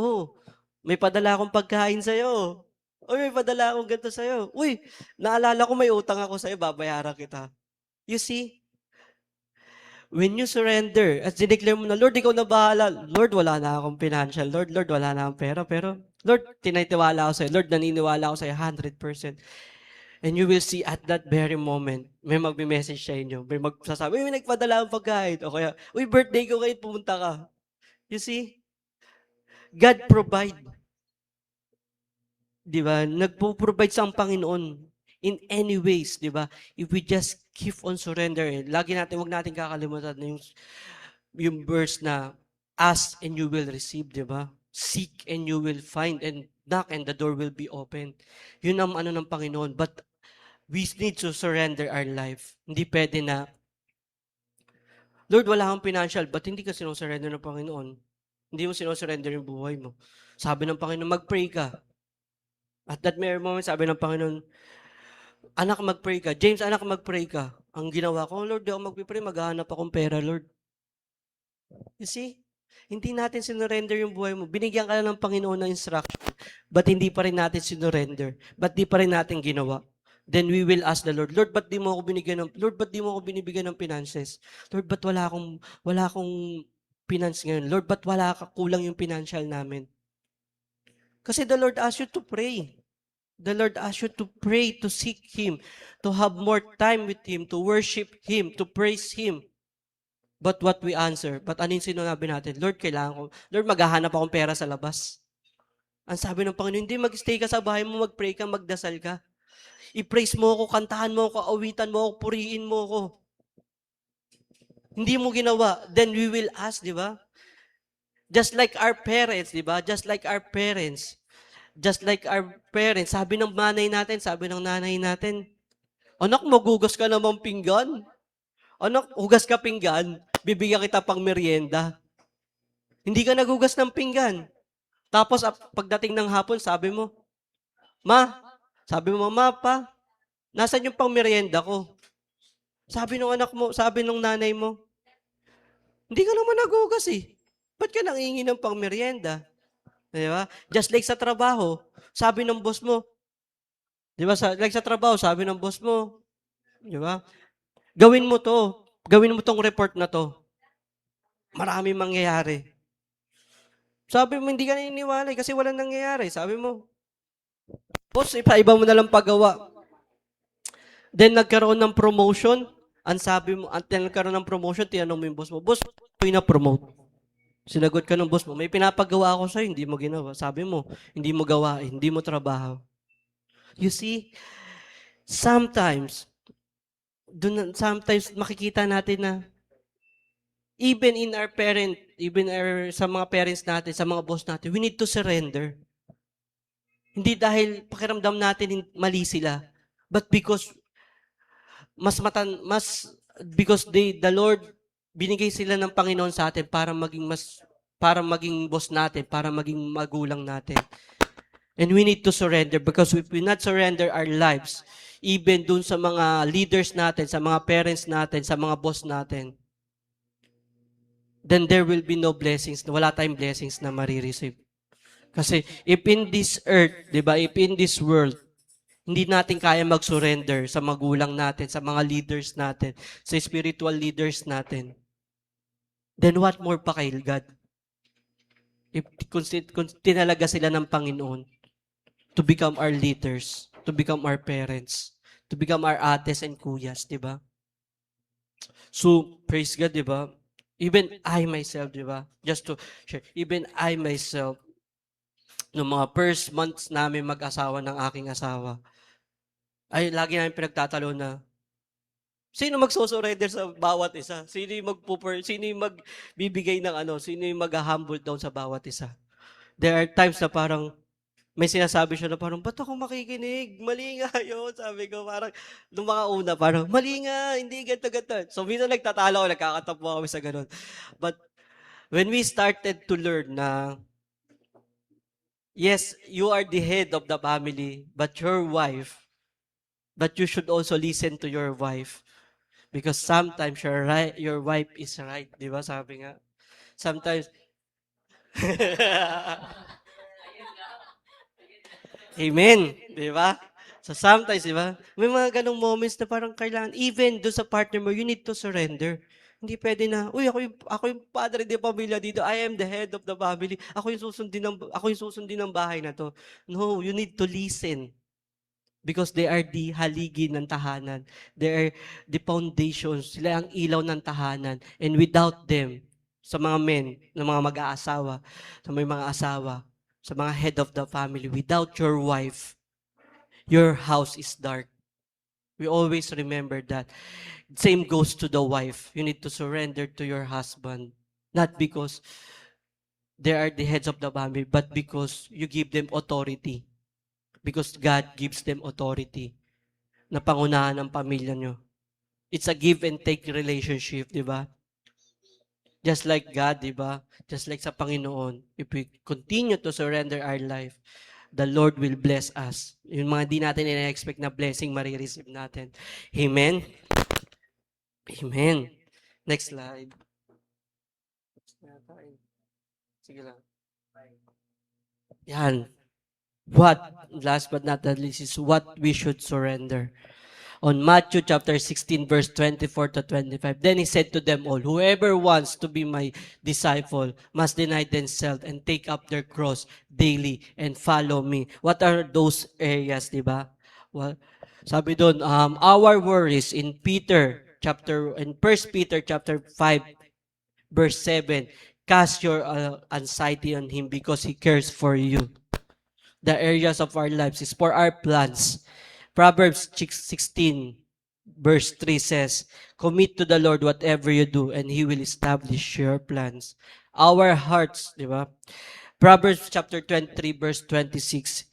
may padala akong pagkain sa'yo. May padala akong ganito sa'yo. Uy, naalala ko may utang ako sa'yo, babayaran kita. You see? When you surrender, at dineclare mo na, Lord, ikaw na bahala. Lord, wala na akong financial. Lord, wala na akong pera. Pero, Lord, tinitiwala ako sa'yo. Lord, naniniwala ako sa'yo 100%. And you will see at that very moment, may magme-message sa inyo. May magsasabi, may nagpadala ang pagkain. O kaya, birthday ko kayo, pumunta ka. You see? God provide. Di ba? Nagpo-provide sa ang Panginoon in any ways, di ba? If we just keep on surrender, wag natin kakalimutan na yung verse na, ask and you will receive, di ba? Seek and you will find, and knock and the door will be open. Yun ang ng Panginoon. But we need to surrender our life. Hindi pwede na, Lord, wala akong financial, but hindi ka sinusurrender ng Panginoon. Hindi mo sinusurrender yung buhay mo. Sabi ng Panginoon, mag-pray ka. At that very moment, sabi ng Panginoon, anak, mag-pray ka. James, anak, mag-pray ka. Ang ginawa ko, Lord, di ako mag-pray, maghahanap akong pera, Lord. You see? Hindi natin sinurrender yung buhay mo. Binigyan ka na ng Panginoon ng instruction, but hindi pa rin natin sinurrender. But di pa rin natin ginawa. Then we will ask the Lord, Lord, ba't di mo ako binibigyan ng finances? Lord, ba't wala akong finance ngayon? Lord, ba't kulang yung financial namin? Kasi the Lord asked you to pray. The Lord asked you to pray, to seek Him, to have more time with Him, to worship Him, to praise Him. But what we answer, ano yung sinabi natin? Lord, kailangan ko. Lord, maghahanap akong pera sa labas. Ang sabi ng Panginoon, hindi, mag-stay ka sa bahay mo, mag-pray ka, magdasal ka. I-praise mo ako, kantahan mo ako, awitan mo ako, purihin mo ako. Hindi mo ginawa, then we will ask, di ba? Just like our parents, di ba? Just like our parents. Sabi ng nanay natin, sabi ng nanay natin, anak, magugas ka namang pinggan. Anak, hugas ka pinggan, bibigyan kita pang merienda. Hindi ka nagugas ng pinggan. Tapos, pagdating ng hapon, sabi mo, Ma, pa, nasan yung pang merienda ko? Sabi ng anak mo, sabi ng nanay mo, Hindi ka naman nagugas eh. Ba't ka nangingi ng pang-merienda? Di ba? Just like sa trabaho, sabi ng boss mo, di ba, like sa trabaho, sabi ng boss mo, di ba, gawin mo to, gawin mo tong report na to. Maraming mangyayari. Sabi mo, hindi ka naniniwala kasi walang nangyayari. Sabi mo, boss, ipa-iba mo na lang paggawa. Then nagkaroon ng promotion, ang sabi mo, at nagkaroon ng promotion, tinanong mo yung boss mo, boss, ko na-promote. Sinagot ka ng boss mo, may pinapagawa ako sa'yo, hindi mo ginawa. Sabi mo, hindi mo gawain, hindi mo trabaho. You see, sometimes makikita natin na even in our parent, sa mga parents natin, sa mga boss natin, we need to surrender. Hindi dahil pakiramdam natin mali sila, but because because the Lord, binigay sila ng Panginoon sa atin para maging boss natin, para maging magulang natin. And we need to surrender because if we not surrender our lives, even dun sa mga leaders natin, sa mga parents natin, sa mga boss natin, then there will be no blessings, wala tayong blessings na marireceive. Kasi if in this earth, di ba, if in this world, hindi natin kaya mag-surrender sa magulang natin, sa mga leaders natin, sa spiritual leaders natin, then what more pa kay God? If kung tinalaga sila ng Panginoon to become our leaders, to become our parents, to become our ates and kuyas, di ba? So, praise God, di ba? Even I myself, di ba? Just to share, even I myself, noong mga first months namin mag-asawa ng aking asawa, ay lagi namin pinagtatalo na, sino magsusurrender sa bawat isa? Sino yung magbibigay ng sino yung mag-humble down sa bawat isa? There are times na parang, may sinasabi siya na parang, ba't ako makikinig? Mali nga yun. Sabi ko, parang, nung mga una, parang, mali nga, hindi ganito. So, minsan nagtatalo ako, nagkakatapo kami sa ganun. But, when we started to learn na, yes, you are the head of the family, but you should also listen to your wife. Because sometimes your wife is right. Di ba? Sabi nga. Sometimes, Amen. Di ba? So sometimes, di ba? May mga ganong moments na parang kailangan, even doon sa partner mo, you need to surrender. Hindi pwede na, uy, ako yung padre de pamilya dito. I am the head of the family. Ako yung susundin ng bahay na to. No, you need to listen. Because they are the haligi ng tahanan. They are the foundations. Sila ang ilaw ng tahanan. And without them, sa mga men, ng mga mag-aasawa, sa mga asawa, sa mga head of the family, without your wife, your house is dark. We always remember that. Same goes to the wife. You need to surrender to your husband. Not because they are the heads of the family, but because you give them authority. Because God gives them authority na pangunahan ng pamilya nyo. It's a give and take relationship, di ba? Just like God, di ba? Just like sa Panginoon, if we continue to surrender our life, the Lord will bless us. Yung mga di natin ina-expect na blessing, marireceive natin. Amen? Amen. Next slide. Sige lang. Yan. Last but not the least, is what we should surrender. On Matthew chapter 16, verse 24 to 25. Then he said to them all, whoever wants to be my disciple must deny themselves and take up their cross daily and follow me. What are those areas, di ba? Well, sabi doon, our worries in 1 Peter chapter 5, verse 7, cast your anxiety on him because he cares for you. The areas of our lives is for our plans. Proverbs 16, verse 3 says, commit to the Lord whatever you do, and He will establish your plans. Our hearts, di ba? Proverbs chapter 23, verse 26,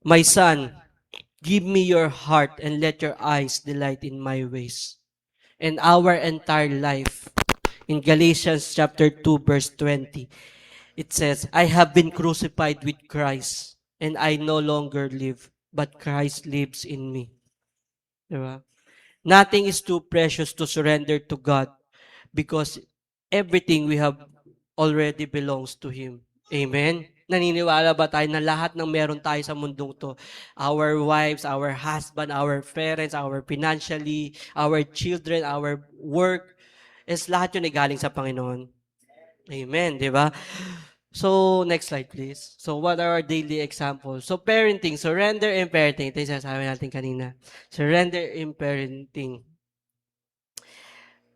my son, give me your heart and let your eyes delight in my ways. And our entire life, in Galatians chapter 2, verse 20, it says, I have been crucified with Christ, and I no longer live, but Christ lives in me. Diba? Nothing is too precious to surrender to God because everything we have already belongs to Him. Amen? Naniniwala ba tayo na lahat ng meron tayo sa mundong to, our wives, our husband, our parents, our financially, our children, our work, is lahat yun ay galing sa Panginoon. Amen, di ba? So, next slide please. So, what are our daily examples? So, parenting, surrender and parenting. Ito yung sinasabi natin kanina. Surrender and parenting.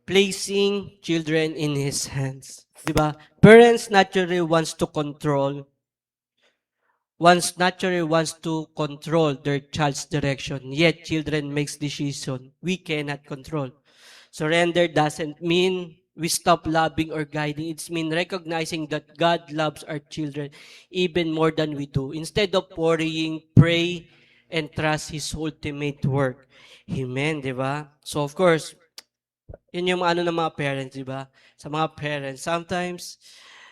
Placing children in His hands. Di ba? Parents naturally wants to control their child's direction, yet children makes decision we cannot control. Surrender doesn't mean we stop loving or guiding. It's mean recognizing that God loves our children even more than we do. Instead of worrying, pray, and trust His ultimate work. Amen, di ba? So of course, yun yung ano ng mga parents, di ba? Sa mga parents, sometimes,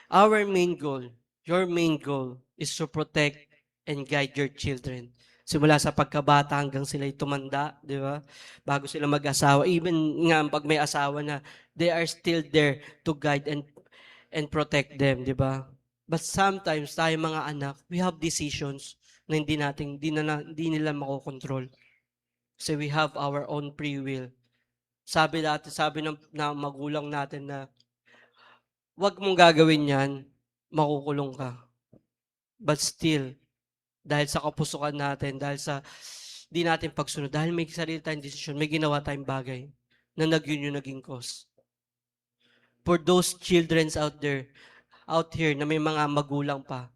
our main goal, your main goal, is to protect and guide your children. Simula sa pagkabata hanggang sila'y tumanda, di ba? Bago sila mag-asawa. Even nga, pag may asawa na, they are still there to guide and protect them, di ba? But sometimes, tayo mga anak, we have decisions na hindi nila makokontrol. So we have our own free will. Sabi ng magulang natin na, wag mong gagawin yan, makukulong ka. But still, dahil sa kapusukan natin, dahil sa di natin pagsunod, dahil may sarili tayong desisyon, may ginawa tayong bagay na yun yung naging cause. For those children out here na may mga magulang pa,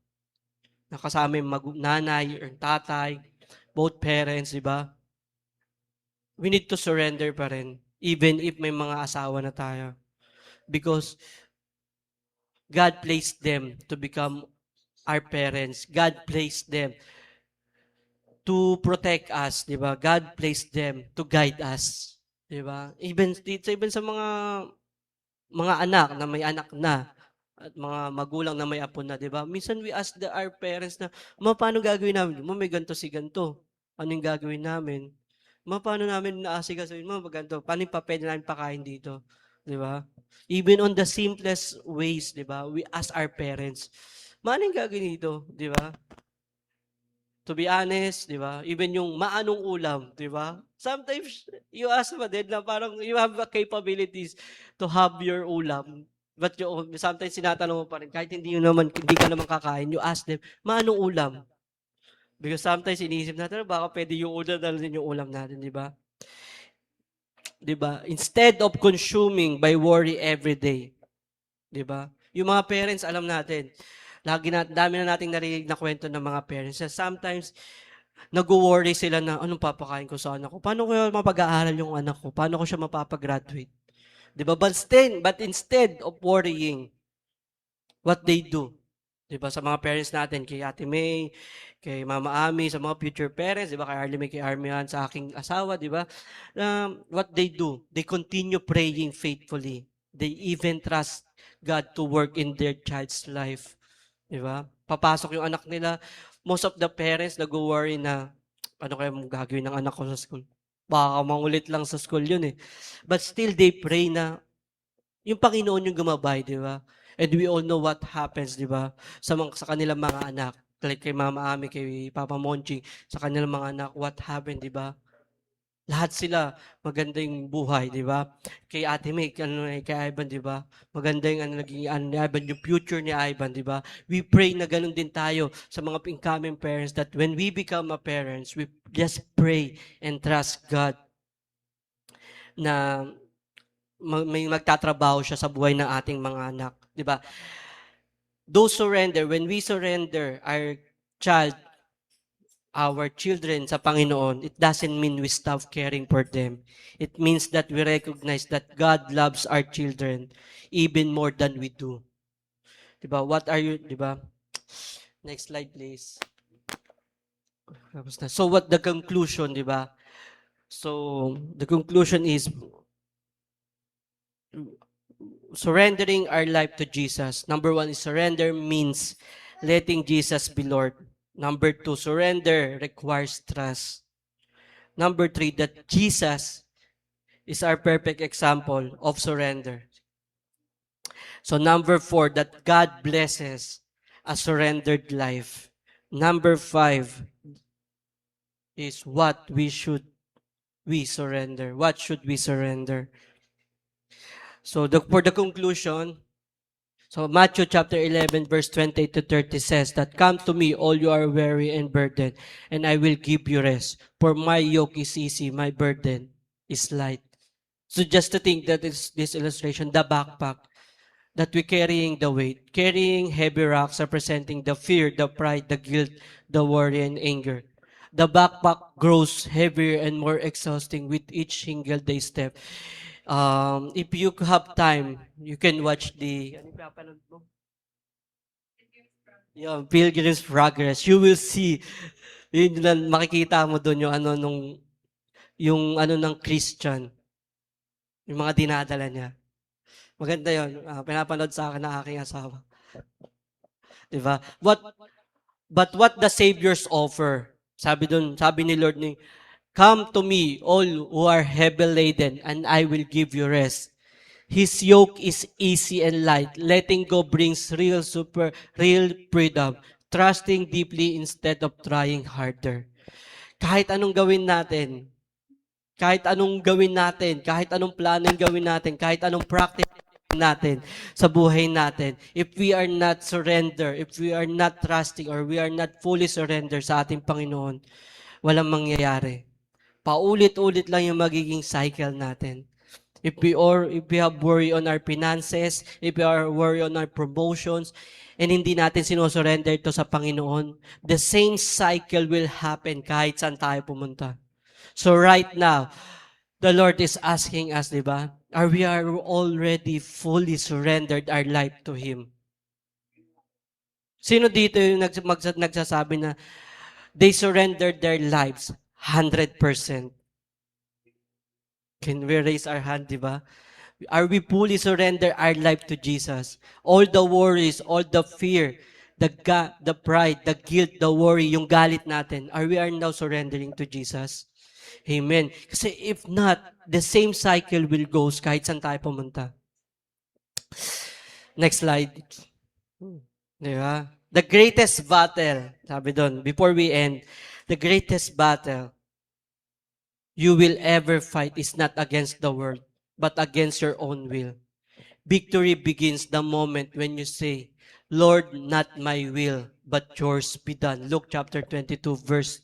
na kasama yung nanay or tatay, both parents, di ba? We need to surrender pa rin, even if may mga asawa na tayo. Because God placed them to become our parents. God placed them to protect us, di ba? God placed them to guide us, di ba? Even sa mga anak na may anak na, at mga magulang na may apo na, di ba? Minsan we ask our parents na, paano gagawin namin? May ganito si ganito. Ano yung gagawin namin? Paano namin naasikasoin mo? Ganito. Paano yung pwede namin pakain dito? Di ba? Even on the simplest ways, di ba? We ask our parents, paano yung gagawin dito? Di ba? To be honest, di ba? Even yung maanong ulam, di ba? Sometimes, you ask pa din na parang you have the capabilities to have your ulam. But sometimes sinatanong mo pa rin, kahit hindi ka naman kakain, you ask them, maanong ulam? Because sometimes iniisip natin, baka pwede yung ulam na rin yung ulam natin, di ba? Di ba? Instead of consuming by worry every day, di ba? Yung mga parents, alam natin, dami na nating narinig na kwento ng mga parents. Sometimes, nag-worry sila na, anong papakain ko sa anak ko? Paano ko mapag-aaral yung anak ko? Paano ko siya mapapagraduate? Diba? But instead of worrying, what they do, diba? Sa mga parents natin, kay Ate May, kay Mama Ami, sa mga future parents, diba? Kay Arlie May, kay Armihan, sa aking asawa, diba? What they do, they continue praying faithfully. They even trust God to work in their child's life. Diba? Papasok yung anak nila. Most of the parents nag-worry na, ano kaya mong gagawin ng anak ko sa school? Baka mangulit lang sa school yun eh. But still, they pray na yung Panginoon yung gumabay, di ba? And we all know what happens, di ba? Sa kanilang mga anak. Like kay Mama Ami, kay Papa Monching, sa kanilang mga anak, what happened, di ba? Lahat sila, maganda yung buhay, di ba? Kay Ate May, kay Ivan, di ba? Maganda yung naging ni Ivan, yung future ni Ivan, di ba? We pray na ganun din tayo sa mga incoming parents that when we become a parents, we just pray and trust God na may magtatrabaho siya sa buhay ng ating mga anak, di ba? When we surrender our children sa Panginoon, it doesn't mean we stop caring for them. It means that we recognize that God loves our children even more than we do. Diba? Diba? Next slide, please. So what the conclusion, diba? So the conclusion is surrendering our life to Jesus. Number 1 is surrender means letting Jesus be Lord. Number 2, surrender requires trust. Number 3, that Jesus is our perfect example of surrender. So number 4, that God blesses a surrendered life. Number 5 is what we surrender. What should we surrender? So for the conclusion, so Matthew chapter 11 verse 28 to 30 says that, "Come to me, all you are weary and burdened, and I will give you rest. For my yoke is easy, my burden is light." So just to think that is this illustration, the backpack, that we carrying the weight, carrying heavy rocks representing the fear, the pride, the guilt, the worry, and anger. The backpack grows heavier and more exhausting with each single day step. If you have time, you can watch the ano yung pinapanood mo? Yung Pilgrim's Progress. You will see, yun lang, makikita mo doon yung ano yung ano ng Christian, yung mga dinadala niya. Maganda yun. Pinapanood sa akin ng aking asawa. Diba? But what the Savior's offer? Sabi ni Lord ni, "Come to me, all who are heavy laden, and I will give you rest." His yoke is easy and light. Letting go brings real freedom. Trusting deeply instead of trying harder. Kahit anong gawin natin, kahit anong planong gawin natin, kahit anong practice natin sa buhay natin, if we are not surrender, if we are not trusting, or we are not fully surrender sa ating Panginoon, walang mangyayari. Paulit-ulit lang yung magiging cycle natin. If we have worry on our finances, if we are worry on our promotions, and hindi natin sinusurrender ito sa Panginoon, the same cycle will happen kahit saan tayo pumunta. So right now, the Lord is asking us, di ba? We are already fully surrendered our life to Him. Sino dito yung nagsasabi na they surrendered their lives 100%? Can we raise our hand, di ba? Are we fully surrender our life to Jesus? All the worries, all the fear, the pride, the guilt, the worry, yung galit natin, we are now surrendering to Jesus? Amen. Kasi if not, the same cycle will go kahit saan tayo pumunta. Next slide. Diba? The greatest battle, sabi doon, before we end, the greatest battle you will ever fight is not against the world, but against your own will. Victory begins the moment when you say, "Lord, not my will, but yours be done." Luke chapter 22, verse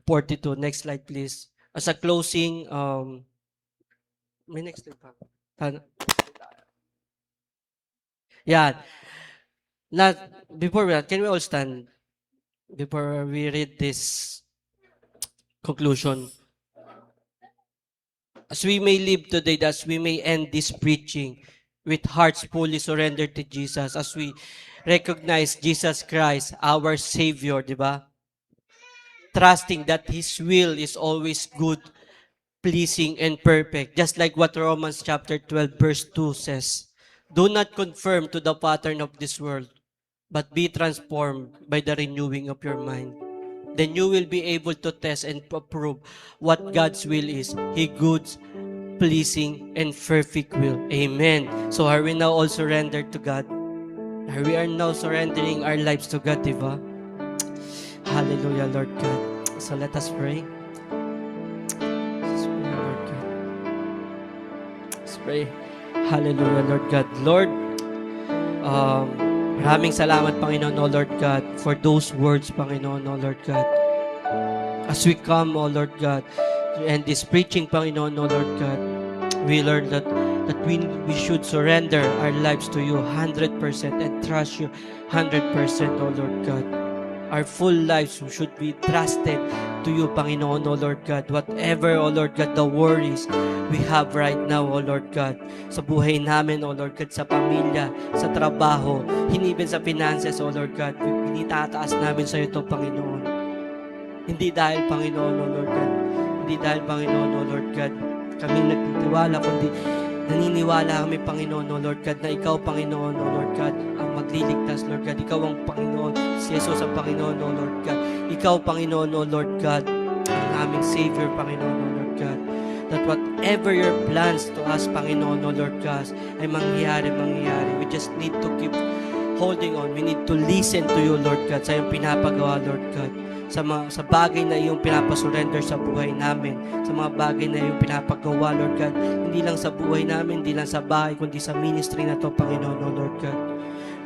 42. Next slide, please. As a closing, may next slide pa. Yeah. Before can we all stand? Before we read this conclusion. As we may live today, as we may end this preaching with hearts fully surrendered to Jesus, as we recognize Jesus Christ, our Savior, di ba? Trusting that His will is always good, pleasing, and perfect. Just like what Romans chapter 12 verse 2 says. Do not conform to the pattern of this world, but be transformed by the renewing of your mind. Then you will be able to test and approve what God's will is. His good, pleasing, and perfect will. Amen. So are we now all surrendered to God? We are now surrendering our lives to God, diba? Hallelujah, Lord God. So let us pray. Let's pray, Lord God. Let's pray. Hallelujah, Lord God. Lord, maraming salamat, Panginoon, O Lord God, for those words, Panginoon, O Lord God. As we come, O Lord God, to end this preaching, Panginoon, O Lord God, we learn that we should surrender our lives to you 100% and trust you 100%, O Lord God. Our full lives should be trusted to you, Panginoon, O Lord God. Whatever, O Lord God, the worries we have right now, O Lord God, sa buhay namin, O Lord God, sa pamilya, sa trabaho, hinibin sa finances, O Lord God, pinitataas namin sa iyo ito, Panginoon. Hindi dahil, Panginoon, O Lord God, hindi dahil, Panginoon, O Lord God, kami nagtitiwala, kundi naniniwala kami, Panginoon, O Lord God, na Ikaw, Panginoon, O Lord God, ang magliligtas, Lord God. Ikaw ang Panginoon, si Jesus ang Panginoon, O Lord God. Ikaw, Panginoon, O Lord God, ang aming Savior, Panginoon, O Lord God. that whatever your plans to us, Panginoon, O Lord God, ay mangyayari. We just need to keep holding on. We need to listen to you, Lord God, sa iyong pinapagawa, Lord God. Sa bagay na iyong pinapasurrender sa buhay namin, sa mga bagay na iyong pinapagawa, Lord God, hindi lang sa buhay namin, hindi lang sa bahay, kundi sa ministry na to, Panginoon, O Lord God.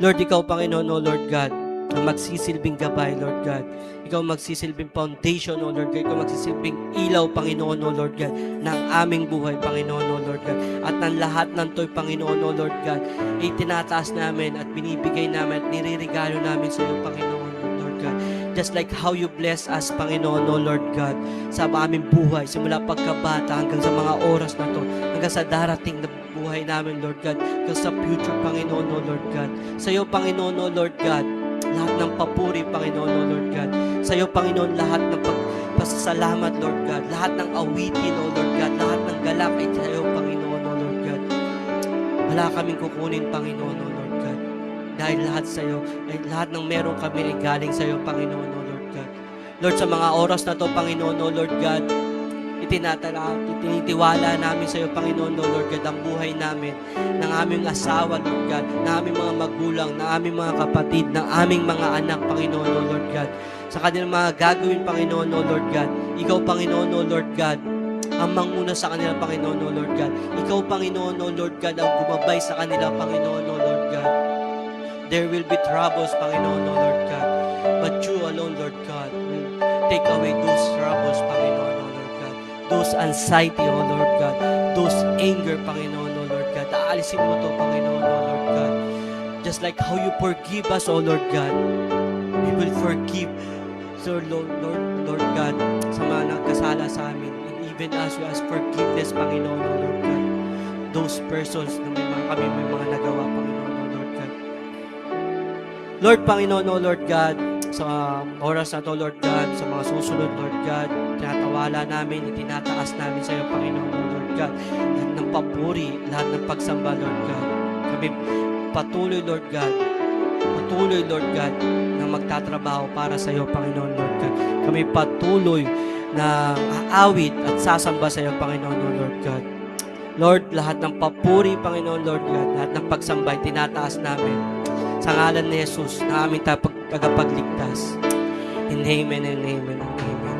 Lord, ikaw, Panginoon, O Lord God, ang magsisilbing gabay, Lord God. Ikaw magsisilbing foundation, O Lord God. Ikaw magsisilbing ilaw, Panginoon, O Lord God, ng aming buhay, Panginoon, O Lord God. At ng lahat ng to'y, Panginoon, O Lord God, ay tinataas namin at binibigay namin at niririgalo namin sa iyo, Panginoon, O Lord God. Just like how you bless us, Panginoon, O Lord God, sa aming buhay, simula pagkabata hanggang sa mga oras na to, hanggang sa darating na buhay namin, Lord God, hanggang sa future, Panginoon, O Lord God. Sa iyo, Panginoon, O Lord God, lahat ng papuri, Panginoon, O Lord God. Sa iyo, Panginoon, lahat ng pasasalamat, Lord God. Lahat ng awitin, O Lord God. Lahat ng galak ay sa iyo, Panginoon, O Lord God. Wala kaming kukunin, Panginoon, O Lord God. Dahil lahat sa iyo, ay lahat ng meron kami ay galing sa iyo, Panginoon, O Lord God. Lord, sa mga oras na to, Panginoon, O Lord God, itinitiwala namin sa iyo, Panginoon, O Lord God, ang buhay namin, ng aming asawa, Lord God, ng aming mga magulang, ng aming mga kapatid, ng aming mga anak, Panginoon, O Lord God. Sa kanilang mga gagawin, Panginoon, O Lord God. Ikaw, Panginoon, O Lord God, ang manguna sa kanila, Panginoon, O Lord God. Ikaw, Panginoon, O Lord God, ang gumabay sa kanila, Panginoon, O Lord God. There will be troubles, Panginoon, O Lord God. But you alone, Lord God, will take away those troubles, Panginoon, O Lord God. Those anxiety, O Lord God. Those anger, Panginoon, O Lord God. Aalisin mo to, Panginoon, O Lord God. Just like how you forgive us, O Lord God, we will forgive, so Lord God, sa mga nagkasala sa amin. And even as we ask forgiveness, Panginoon, O Lord God, those persons na kami may mga nagawa, Panginoon, O Lord God. Lord, Panginoon, O Lord God, sa oras na to, Lord God, sa mga susunod, Lord God, tinatawala namin, itinataas namin sa iyo, Panginoon, O Lord God, lahat ng papuri, lahat ng pagsamba, Lord God. Kami patuloy, Lord God, Lord God, na magtatrabaho para sa iyo, Panginoon, Lord God. Kami patuloy na aawit at sasamba sa iyo, Panginoon, Lord God. Lord, lahat ng papuri, Panginoon, Lord God, lahat ng pagsambay, tinataas namin sa ngalan ni Jesus na aming tagapagligtas. In Amen and Amen and Amen.